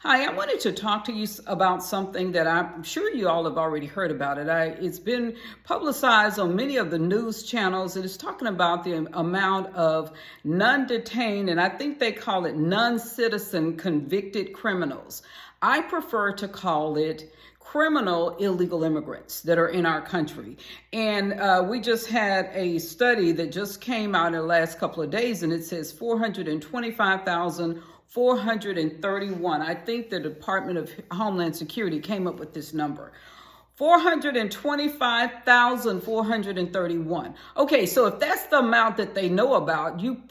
Hi, I wanted to talk to you about something that I'm sure you all have already heard about it. It's been publicized on many of the news channels. It is talking about the amount of non-detained, and I think they call it non-citizen convicted criminals. I prefer to call it criminal illegal immigrants that are in our country. And we just had a study that just came out in the last couple of days, and it says 425,431. I think the Department of Homeland Security came up with this number. 425,431. Okay, so if that's the amount that they know about, you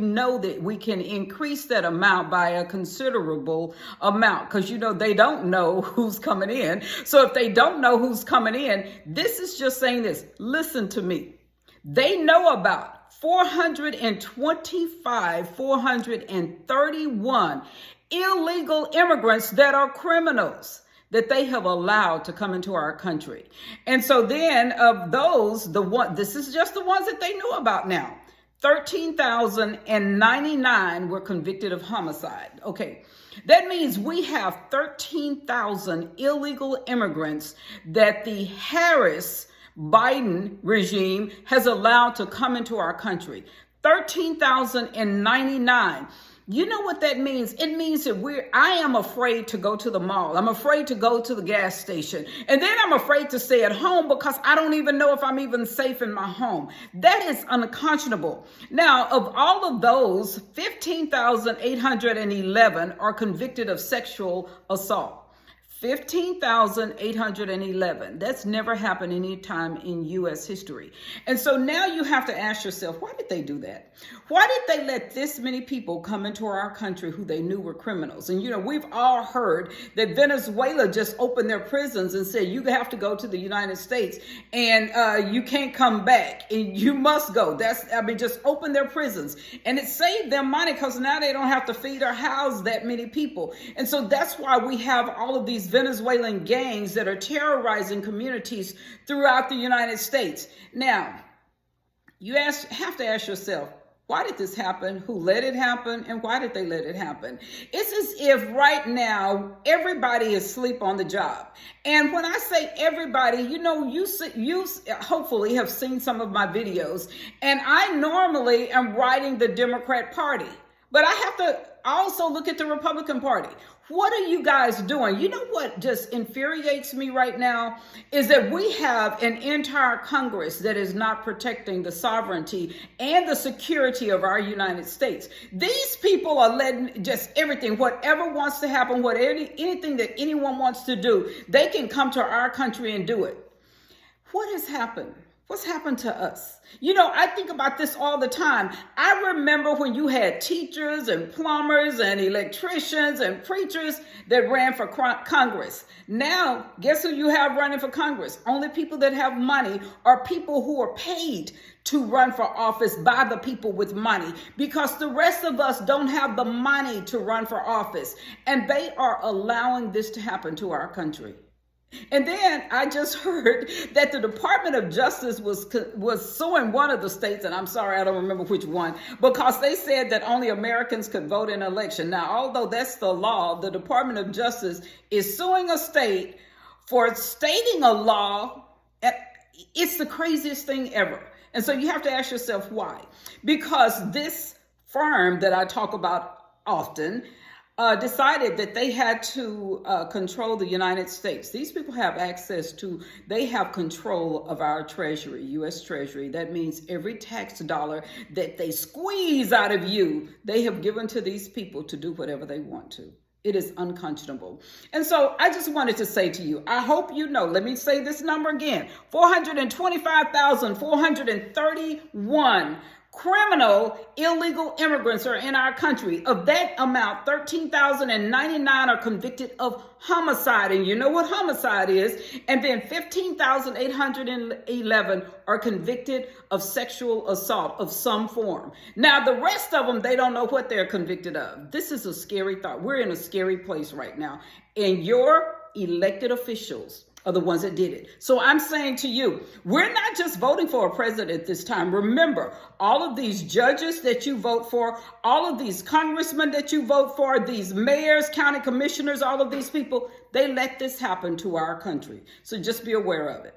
know that we can increase that amount by a considerable amount, because they don't know who's coming in. So if they don't know who's coming in, this is just saying this. Listen to me. They know about 431 illegal immigrants that are criminals that they have allowed to come into our country. And so then of those, this is just the ones that they knew about now. 13,099 were convicted of homicide. Okay, that means we have 13,000 illegal immigrants that the Biden regime has allowed to come into our country. 13,099. You know what that means? It means that I am afraid to go to the mall. I'm afraid to go to the gas station. And then I'm afraid to stay at home because I don't even know if I'm even safe in my home. That is unconscionable. Now, of all of those, 15,811 are convicted of sexual assault. 15,811. That's never happened any time in U.S. history. And so now you have to ask yourself, why did they do that? Why did they let this many people come into our country who they knew were criminals? And, we've all heard that Venezuela just opened their prisons and said, you have to go to the United States and you can't come back and you must go. Just open their prisons. And it saved them money because now they don't have to feed or house that many people. And so that's why we have all of these Venezuelan gangs that are terrorizing communities throughout the United States. Now, you have to ask yourself, why did this happen? Who let it happen? And why did they let it happen? It's as if right now everybody is asleep on the job. And when I say everybody, you hopefully have seen some of my videos. And I normally am writing the Democrat Party. But I have to also look at the Republican Party. What are you guys doing? You know what just infuriates me right now is that we have an entire Congress that is not protecting the sovereignty and the security of our United States. These people are letting just everything, whatever wants to happen, anything that anyone wants to do, they can come to our country and do it. What has happened? What's happened to us? I think about this all the time. I remember when you had teachers and plumbers and electricians and preachers that ran for Congress. Now, guess who you have running for Congress? Only people that have money are people who are paid to run for office by the people with money, because the rest of us don't have the money to run for office. And they are allowing this to happen to our country. And then I just heard that the Department of Justice was suing one of the states, and I'm sorry, I don't remember which one, because they said that only Americans could vote in an election. Now, although that's the law, the Department of Justice is suing a state for stating a law. It's the craziest thing ever. And so you have to ask yourself why. Because this firm that I talk about often decided that they had to control the United States. These people have they have control of our treasury, U.S. Treasury. That means every tax dollar that they squeeze out of you, they have given to these people to do whatever they want to. It is unconscionable. And so I just wanted to say to you, I hope you know, let me say this number again, 425,431 criminal illegal immigrants are in our country. Of that amount, 13,099 are convicted of homicide. And you know what homicide is. And then 15,811 are convicted of sexual assault of some form. Now, the rest of them, they don't know what they're convicted of. This is a scary thought. We're in a scary place right now. And your elected officials are the ones that did it. So I'm saying to you, we're not just voting for a president this time. Remember, all of these judges that you vote for, all of these congressmen that you vote for, these mayors, county commissioners, all of these people, they let this happen to our country. So just be aware of it.